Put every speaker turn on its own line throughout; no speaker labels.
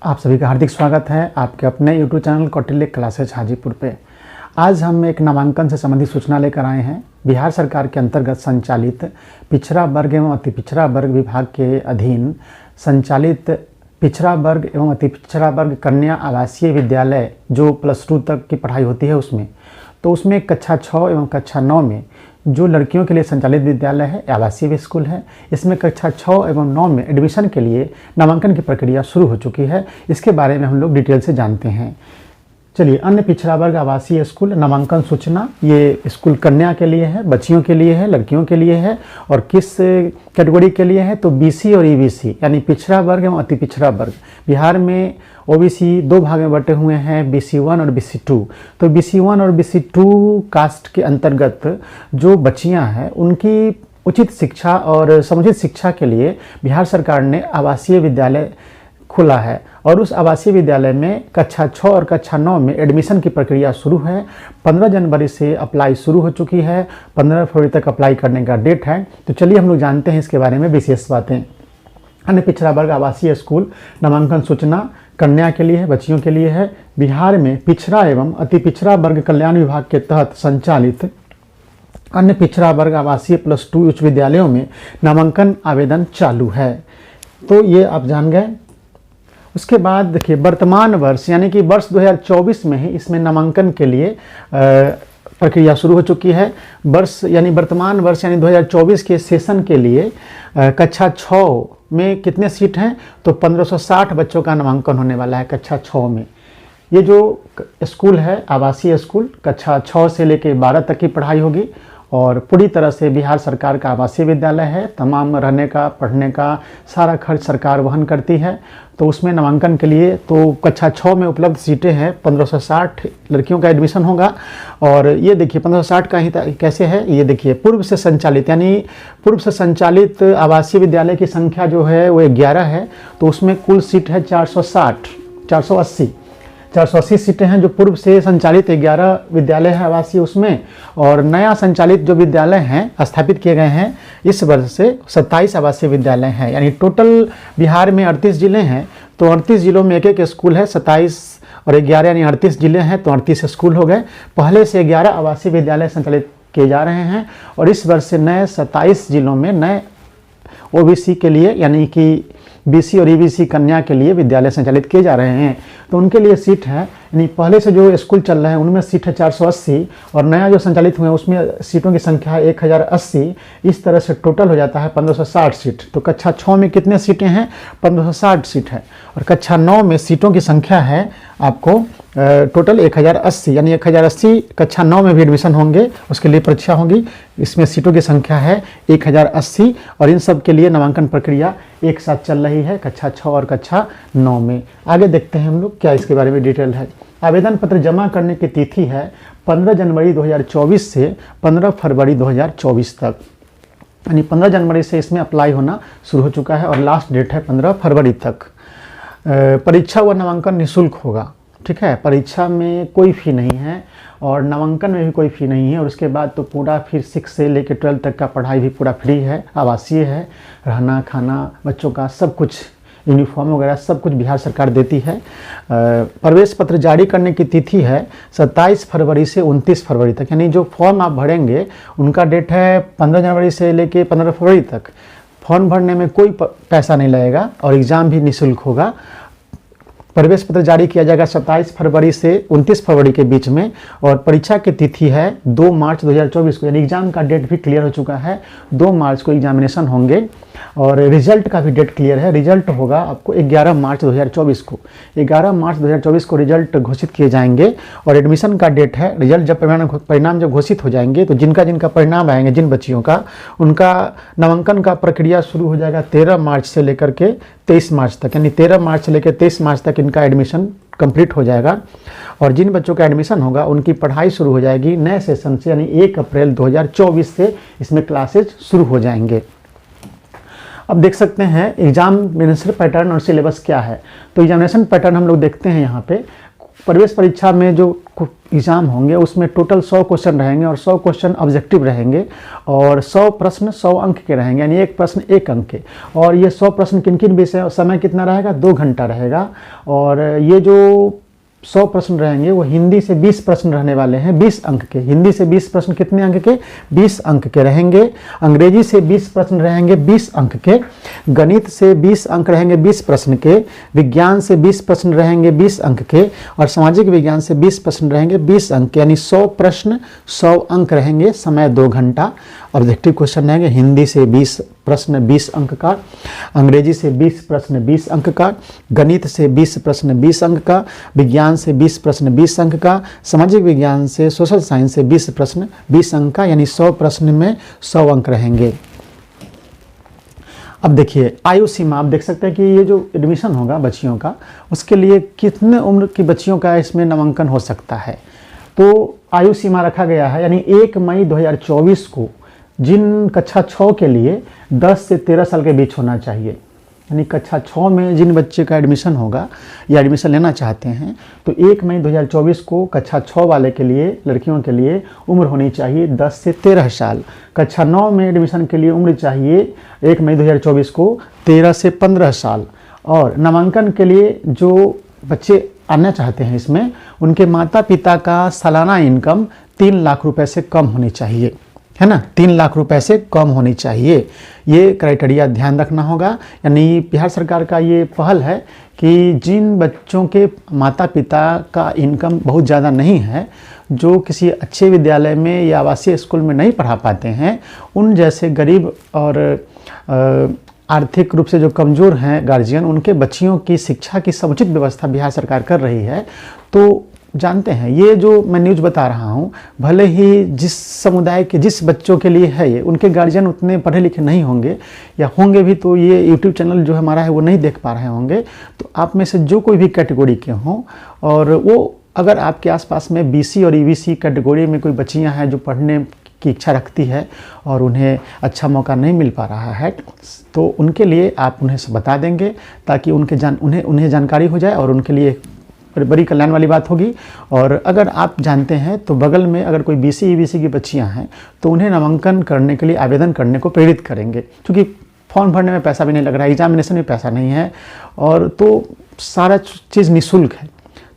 आप सभी का हार्दिक स्वागत है आपके अपने YouTube channel Kautilya classes Hajipur पे। आज हम एक नामांकन से संबंधित सूचना लेकर आए हैं। बिहार सरकार के अंतर्गत संचालित पिछड़ा वर्ग एवं अति पिछड़ा वर्ग विभाग के अधीन संचालित पिछड़ा वर्ग एवं अति पिछड़ा वर्ग कन्या आवासीय विद्यालय जो +2 तक की पढ़ाई होती है उसमें कक्षा 6 एवं कक्षा 9 में जो लड़कियों के लिए संचालित विद्यालय है, आवासीय स्कूल है, इसमें कक्षा 6 एवं 9 में एडमिशन के लिए नामांकन की प्रक्रिया शुरू हो चुकी है। इसके बारे में हम लोग डिटेल से जानते हैं। चलिए, अन्य पिछड़ा वर्ग आवासीय स्कूल नामांकन सूचना, ये स्कूल कन्या के लिए है, बच्चियों के लिए है, लड़कियों के लिए है। और किस कैटेगरी के लिए है तो BC और EBC यानी पिछड़ा वर्ग एवं अति पिछड़ा वर्ग। बिहार में OBC 2 भाग में बटे हुए हैं, BC1 और BC2। तो BC1 और BC2 कास्ट के अंतर्गत जो बच्चियां हैं उनकी उचित शिक्षा और समुचित शिक्षा के लिए बिहार सरकार ने आवासीय विद्यालय खुला है और उस आवासीय विद्यालय में कक्षा 6 और कक्षा 9 में एडमिशन की प्रक्रिया शुरू है। 15 जनवरी से अप्लाई शुरू हो चुकी है, 15 फरवरी तक अप्लाई करने का डेट है। तो चलिए हम लोग जानते हैं इसके बारे में विशेष बातें। अन्य पिछड़ा वर्ग आवासीय स्कूल नामांकन सूचना कन्या के लिए है, बच्चियों के लिए है। बिहार में पिछड़ा एवं अति पिछड़ा वर्ग कल्याण विभाग के तहत संचालित अन्य पिछड़ा वर्ग आवासीय +2 उच्च विद्यालयों में नामांकन आवेदन चालू है। तो ये आप जान गए। उसके बाद देखिए, वर्तमान वर्ष यानी कि वर्ष 2024 में ही इसमें नामांकन के लिए प्रक्रिया शुरू हो चुकी है। वर्तमान वर्ष यानी 2024 के सेशन के लिए कक्षा 6 में कितने सीट हैं तो 1560 बच्चों का नामांकन होने वाला है कक्षा 6 में। ये जो स्कूल है आवासीय स्कूल, कक्षा 6 से लेकर 12 तक की पढ़ाई होगी और पूरी तरह से बिहार सरकार का आवासीय विद्यालय है। तमाम रहने का पढ़ने का सारा खर्च सरकार वहन करती है। तो उसमें नामांकन के लिए तो कक्षा 6 में उपलब्ध सीटें हैं, 1560 लड़कियों का एडमिशन होगा। और ये देखिए 1560 का ही कैसे है, ये देखिए पूर्व से संचालित आवासीय विद्यालय की संख्या जो है वो 11 है। तो उसमें कुल सीट है 480 सीटें हैं जो पूर्व से संचालित 11 विद्यालय है आवासीय उसमें। और नया संचालित जो विद्यालय हैं स्थापित किए गए हैं इस वर्ष से 27 आवासीय विद्यालय हैं। यानी टोटल बिहार में 38 जिले हैं तो 38 जिलों में एक स्कूल है। 27 और 11 यानी 38 जिले हैं तो 38 स्कूल हो गए। पहले से 11 आवासीय विद्यालय संचालित किए जा रहे हैं और इस वर्ष से नए 27 जिलों में नए OBC के लिए यानी कि BC और EBC कन्या के लिए विद्यालय संचालित किए जा रहे हैं। तो उनके लिए सीट है, यानी पहले से जो स्कूल चल रहे हैं उनमें सीट है 480 और नया जो संचालित हुए हैं उसमें सीटों की संख्या है 1080। इस तरह से टोटल हो जाता है 1560 सीट। तो कक्षा 6 में कितने सीटें हैं 1560 सीट है और कक्षा 9 में सीटों की संख्या है आपको टोटल 1080 यानी 1080 कक्षा 9 में भी एडमिशन होंगे, उसके लिए परीक्षा होगी। इसमें सीटों की संख्या है 1080 और इन सब के लिए नामांकन प्रक्रिया एक साथ चल रही है कक्षा 6 और कक्षा 9 में। आगे देखते हैं हम लोग क्या इसके बारे में डिटेल है। आवेदन पत्र जमा करने की तिथि है 15 जनवरी 2024 से 15 फरवरी 2024 तक, यानी 15 जनवरी से इसमें अप्लाई होना शुरू हो चुका है और लास्ट डेट है 15 फरवरी तक। परीक्षा व नामांकन निःशुल्क होगा, ठीक है। परीक्षा में कोई फ़ी नहीं है और नामांकन में भी कोई फ़ी नहीं है। और उसके बाद तो पूरा फिर 6 से लेकर 12 तक का पढ़ाई भी पूरा फ्री है, आवासीय है। रहना खाना बच्चों का सब कुछ, यूनिफॉर्म वगैरह सब कुछ बिहार सरकार देती है। प्रवेश पत्र जारी करने की तिथि है 27 फरवरी से 29 फरवरी तक, यानी जो फॉर्म आप भरेंगे उनका डेट है 15 जनवरी से लेकर 15 फरवरी तक। फॉर्म भरने में कोई पैसा नहीं लगेगा और एग्ज़ाम भी निःशुल्क होगा। प्रवेश पत्र जारी किया जाएगा 27 फरवरी से 29 फरवरी के बीच में और परीक्षा की तिथि है 2 मार्च 2024 को, यानी एग्ज़ाम का डेट भी क्लियर हो चुका है। 2 मार्च को एग्जामिनेशन होंगे और रिजल्ट का भी डेट क्लियर है। रिजल्ट होगा आपको 11 मार्च 2024 को। 11 मार्च 2024 को रिजल्ट घोषित किए जाएंगे और एडमिशन का डेट है। रिजल्ट जब परिणाम जब घोषित हो जाएंगे तो जिनका परिणाम आएंगे, जिन बच्चियों का, उनका नामांकन का प्रक्रिया शुरू हो जाएगा 13 मार्च से लेकर के 23 मार्च तक, यानी 13 मार्च से लेकर 23 मार्च तक इनका एडमिशन कंप्लीट हो जाएगा। और जिन बच्चों का एडमिशन होगा उनकी पढ़ाई शुरू हो जाएगी नए सेशन से, यानी 1 अप्रैल 2024 से इसमें क्लासेज शुरू हो जाएंगे। अब देख सकते हैं एग्जामिनेशन पैटर्न और सिलेबस क्या है। तो एग्जामिनेशन पैटर्न हम लोग देखते हैं यहाँ पे। प्रवेश परीक्षा में जो एग्ज़ाम होंगे उसमें टोटल 100 क्वेश्चन रहेंगे और 100 क्वेश्चन ऑब्जेक्टिव रहेंगे और 100 प्रश्न 100 अंक के रहेंगे, यानी एक प्रश्न 1 अंक के। और ये 100 प्रश्न किन किन विषय और समय कितना रहेगा, 2 घंटा रहेगा। और ये जो 100 प्रश्न रहेंगे वो हिंदी से 20 प्रश्न रहने वाले हैं, 20 अंक के। हिंदी से 20 प्रश्न कितने अंक के, 20 अंक के रहेंगे। अंग्रेजी से 20 प्रश्न रहेंगे 20 अंक के। गणित से 20 अंक रहेंगे 20 प्रश्न के। विज्ञान से 20 प्रश्न रहेंगे 20 अंक के। और सामाजिक विज्ञान से 20 प्रश्न रहेंगे 20 अंक के, यानी 100 प्रश्न 100 अंक रहेंगे, समय 2 घंटा। ऑब्जेक्टिव क्वेश्चन रहेंगे हिंदी से 20 प्रश्न 20 अंक का, अंग्रेजी से 20 प्रश्न 20 अंक का, गणित से 20 प्रश्न 20 अंक का, विज्ञान से 20 प्रश्न 20 अंक का, सामाजिक विज्ञान से सोशल साइंस से 20 प्रश्न 20 अंक का, यानी 100 प्रश्न में 100 अंक रहेंगे। अब देखिए आयु सीमा, आप देख सकते हैं कि ये जो एडमिशन होगा बच्चियों का, उसके लिए कितने उम्र की बच्चियों का इसमें नामांकन हो सकता है। तो आयु सीमा रखा गया है, यानी 1 मई 2024 को जिन कक्षा 6 के लिए 10 से 13 साल के बीच होना चाहिए, यानी कक्षा 6 में जिन बच्चे का एडमिशन होगा या एडमिशन लेना चाहते हैं, तो 1 मई 2024 को कक्षा 6 वाले के लिए, लड़कियों के लिए उम्र होनी चाहिए 10 से 13 साल। कक्षा 9 में एडमिशन के लिए उम्र चाहिए 1 मई 2024 को 13 से 15 साल। और नामांकन के लिए जो बच्चे आना चाहते हैं इसमें, उनके माता पिता का सालाना इनकम 3 लाख रुपए से कम होनी चाहिए, है ना, 3 लाख रुपए से कम होनी चाहिए। ये क्राइटेरिया ध्यान रखना होगा। यानी बिहार सरकार का ये पहल है कि जिन बच्चों के माता पिता का इनकम बहुत ज़्यादा नहीं है, जो किसी अच्छे विद्यालय में या आवासीय स्कूल में नहीं पढ़ा पाते हैं, उन जैसे गरीब और आर्थिक रूप से जो कमज़ोर हैं गार्जियन, उनके बच्चियों की शिक्षा की समुचित व्यवस्था बिहार सरकार कर रही है। तो जानते हैं ये जो मैं न्यूज़ बता रहा हूँ, भले ही जिस समुदाय के जिस बच्चों के लिए है ये, उनके गार्जियन उतने पढ़े लिखे नहीं होंगे, या होंगे भी तो ये यूट्यूब चैनल जो हमारा है वो नहीं देख पा रहे होंगे। तो आप में से जो कोई भी कैटेगरी के हों, और वो अगर आपके आसपास में BC और EBC कैटेगरी में कोई बच्चियाँ हैं जो पढ़ने की इच्छा रखती है और उन्हें अच्छा मौका नहीं मिल पा रहा है, तो उनके लिए आप उन्हें बता देंगे ताकि उन्हें जानकारी हो जाए और उनके लिए बड़ी कल्याण वाली बात होगी। और अगर आप जानते हैं तो बगल में अगर कोई BC EBC की बच्चियां हैं तो उन्हें नामांकन करने के लिए आवेदन करने को प्रेरित करेंगे, क्योंकि फॉर्म भरने में पैसा भी नहीं लग रहा है, एग्जामिनेशन में पैसा नहीं है, और तो सारा चीज़ निःशुल्क है।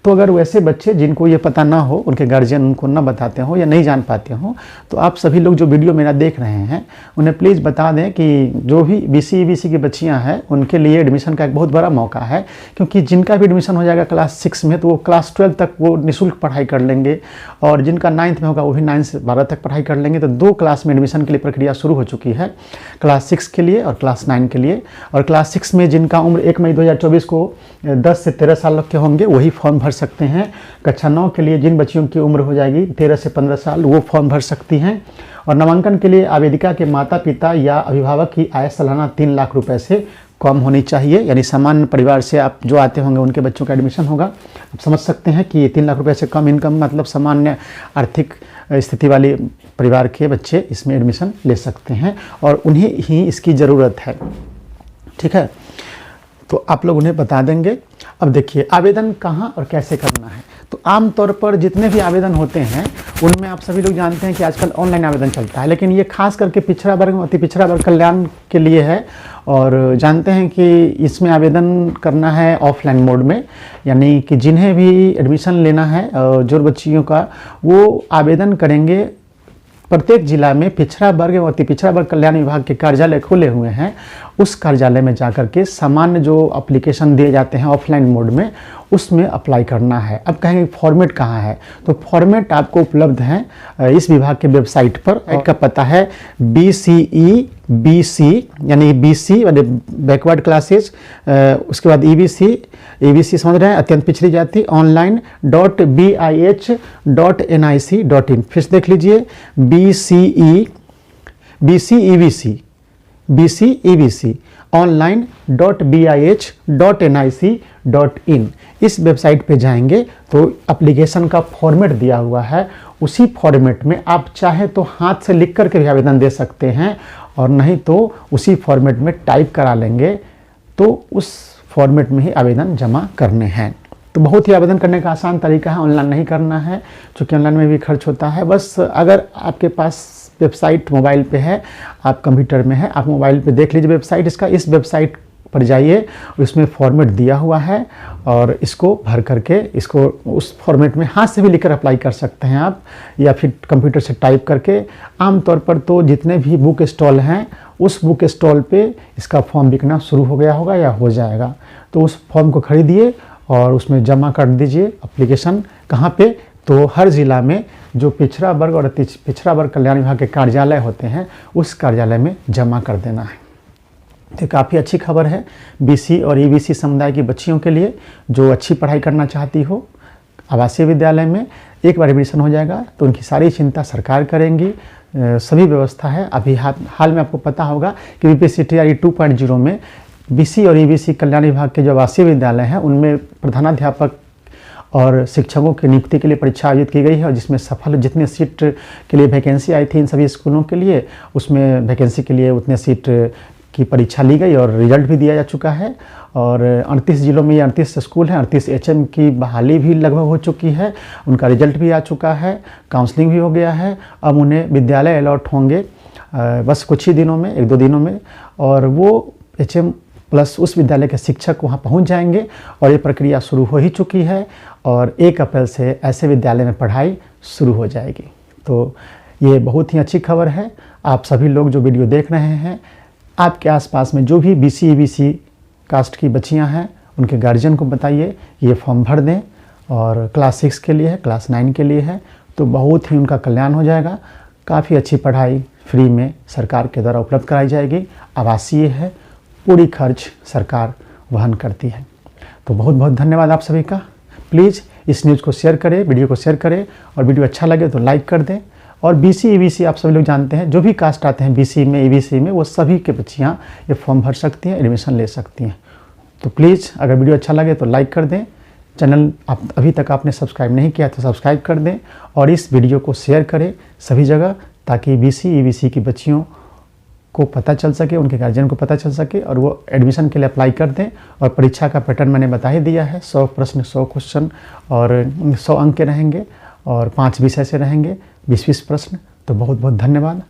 तो अगर वैसे बच्चे जिनको ये पता ना हो, उनके गार्जियन उनको ना बताते हो या नहीं जान पाते हो, तो आप सभी लोग जो वीडियो मेरा देख रहे हैं उन्हें प्लीज़ बता दें कि जो भी BC EBC की बच्चियां हैं उनके लिए एडमिशन का एक बहुत बड़ा मौका है। क्योंकि जिनका भी एडमिशन हो जाएगा क्लास 6 में, तो वो क्लास 12 तक वो निःशुल्क पढ़ाई कर लेंगे, और जिनका 9th में होगा वो भी 9 से 12 तक पढ़ाई कर लेंगे। तो 2 क्लास में एडमिशन के लिए प्रक्रिया शुरू हो चुकी है, क्लास 6 के लिए और क्लास 9 के लिए। और क्लास 6 में जिनका उम्र 1 मई 2024 को 10 से 13 साल के होंगे वही फॉर्म भर सकते हैं। कक्षा 9 के लिए जिन बच्चियों की उम्र हो जाएगी 13 से 15 साल, वो फॉर्म भर सकती हैं। और नामांकन के लिए आवेदिका के माता पिता या अभिभावक की आय सालाना 3 लाख रुपए से कम होनी चाहिए, यानी सामान्य परिवार से आप जो आते होंगे उनके बच्चों का एडमिशन होगा। आप समझ सकते हैं कि 3 लाख रुपए से कम इनकम मतलब सामान्य आर्थिक स्थिति वाले परिवार के बच्चे इसमें एडमिशन ले सकते हैं, और उन्हें ही इसकी ज़रूरत है। ठीक है, तो आप लोग उन्हें बता देंगे। अब देखिए आवेदन कहाँ और कैसे करना है। तो आमतौर पर जितने भी आवेदन होते हैं उनमें आप सभी लोग जानते हैं कि आजकल ऑनलाइन आवेदन चलता है, लेकिन ये खास करके पिछड़ा वर्ग अति पिछड़ा वर्ग कल्याण के लिए है। और जानते हैं कि इसमें आवेदन करना है ऑफलाइन मोड में, यानी कि जिन्हें भी एडमिशन लेना है जो बच्चियों का, वो आवेदन करेंगे। प्रत्येक जिला में पिछड़ा वर्ग एवं अति पिछड़ा वर्ग कल्याण विभाग के कार्यालय खुले हुए हैं, उस कार्यालय में जाकर के सामान्य जो एप्लीकेशन दिए जाते हैं ऑफलाइन मोड में, उसमें अप्लाई करना है। अब कहेंगे फॉर्मेट कहाँ है, तो फॉर्मेट आपको उपलब्ध है इस विभाग के वेबसाइट पर। का पता है BCE-BC यानी BC बैकवर्ड क्लासेज, उसके बाद EBC समझ रहे हैं अत्यंत पिछड़ी जाति online.bih.nic.in। फिर से देख लीजिए BCE-BC online.bih.nic.in। इस वेबसाइट पे जाएंगे तो एप्लीकेशन का फॉर्मेट दिया हुआ है, उसी फॉर्मेट में आप चाहे तो हाथ से लिख करके भी आवेदन दे सकते हैं, और नहीं तो उसी फॉर्मेट में टाइप करा लेंगे, तो उस फॉर्मेट में ही आवेदन जमा करने हैं। तो बहुत ही आवेदन करने का आसान तरीका है, ऑनलाइन नहीं करना है क्योंकि ऑनलाइन में भी खर्च होता है। बस अगर आपके पास वेबसाइट मोबाइल पे है, आप कंप्यूटर में है, आप मोबाइल पे देख लीजिए वेबसाइट इसका, इस वेबसाइट पर जाइए, इसमें फॉर्मेट दिया हुआ है और इसको भर करके इसको उस फॉर्मेट में हाथ से भी लिखकर अप्लाई कर सकते हैं आप, या फिर कंप्यूटर से टाइप करके। आमतौर पर तो जितने भी बुक स्टॉल हैं उस बुक स्टॉल पे इसका फॉर्म बिकना शुरू हो गया होगा या हो जाएगा, तो उस फॉर्म को खरीदिए और उसमें जमा कर दीजिए एप्लीकेशन। कहाँ पे? तो हर ज़िला में जो पिछड़ा वर्ग और अति पिछड़ा वर्ग कल्याण विभाग के कार्यालय होते हैं उस कार्यालय में जमा कर देना है। तो काफ़ी अच्छी खबर है बीसी और ईबीसी समुदाय की बच्चियों के लिए जो अच्छी पढ़ाई करना चाहती हो। आवासीय विद्यालय में एक बार एडमिशन हो जाएगा तो उनकी सारी चिंता सरकार करेंगी, सभी व्यवस्था है। अभी हाल में आपको पता होगा कि बीपीसीटीआरई 2.0 में बीसी और ईबीसी कल्याण विभाग के जो आवासीय विद्यालय हैं उनमें प्रधानाध्यापक और शिक्षकों की नियुक्ति के लिए परीक्षा आयोजित की गई है, और जिसमें सफल जितने सीट के लिए वैकेंसी आई थी इन सभी स्कूलों के लिए, उसमें वैकेंसी के लिए उतने सीट की परीक्षा ली गई और रिजल्ट भी दिया जा चुका है। और 38 जिलों में ये 38 स्कूल हैं, 38 एचएम की बहाली भी लगभग हो चुकी है, उनका रिजल्ट भी आ चुका है, काउंसलिंग भी हो गया है। अब उन्हें विद्यालय अलॉट होंगे बस कुछ ही दिनों में, 1-2 दिनों में, और वो एचएम प्लस उस विद्यालय के शिक्षक वहाँ पहुँच जाएंगे और ये प्रक्रिया शुरू हो ही चुकी है और 1 अप्रैल से ऐसे विद्यालय में पढ़ाई शुरू हो जाएगी। तो ये बहुत ही अच्छी खबर है। आप सभी लोग जो वीडियो देख रहे हैं, आपके आसपास में जो भी बीसी ईबीसी कास्ट की बच्चियां हैं उनके गार्जियन को बताइए ये फॉर्म भर दें, और क्लास 6 के लिए है, क्लास 9 के लिए है, तो बहुत ही उनका कल्याण हो जाएगा। काफ़ी अच्छी पढ़ाई फ्री में सरकार के द्वारा उपलब्ध कराई जाएगी। आवासीय है, पूरी खर्च सरकार वहन करती है। तो बहुत बहुत धन्यवाद आप सभी का। प्लीज़ इस न्यूज़ को शेयर करें, वीडियो को शेयर करें, और वीडियो अच्छा लगे तो लाइक कर दें। और बीसी ईबीसी आप सभी लोग जानते हैं, जो भी कास्ट आते हैं बीसी में ईबीसी में, वो सभी के बच्चियाँ ये फॉर्म भर सकती हैं, एडमिशन ले सकती हैं। तो प्लीज़ अगर वीडियो अच्छा लगे तो लाइक कर दें। चैनल आप अभी तक आपने सब्सक्राइब नहीं किया तो सब्सक्राइब कर दें, और इस वीडियो को शेयर करें सभी जगह, ताकि बीसी ईबीसी की बच्चियों को पता चल सके, उनके गार्जियन को पता चल सके, और वो एडमिशन के लिए अप्लाई कर दें। और परीक्षा का पैटर्न मैंने बता ही दिया है, 100 प्रश्न 100 क्वेश्चन और 100 अंक के रहेंगे, और 5 विषय से रहेंगे 20-20 प्रश्न। तो बहुत बहुत धन्यवाद।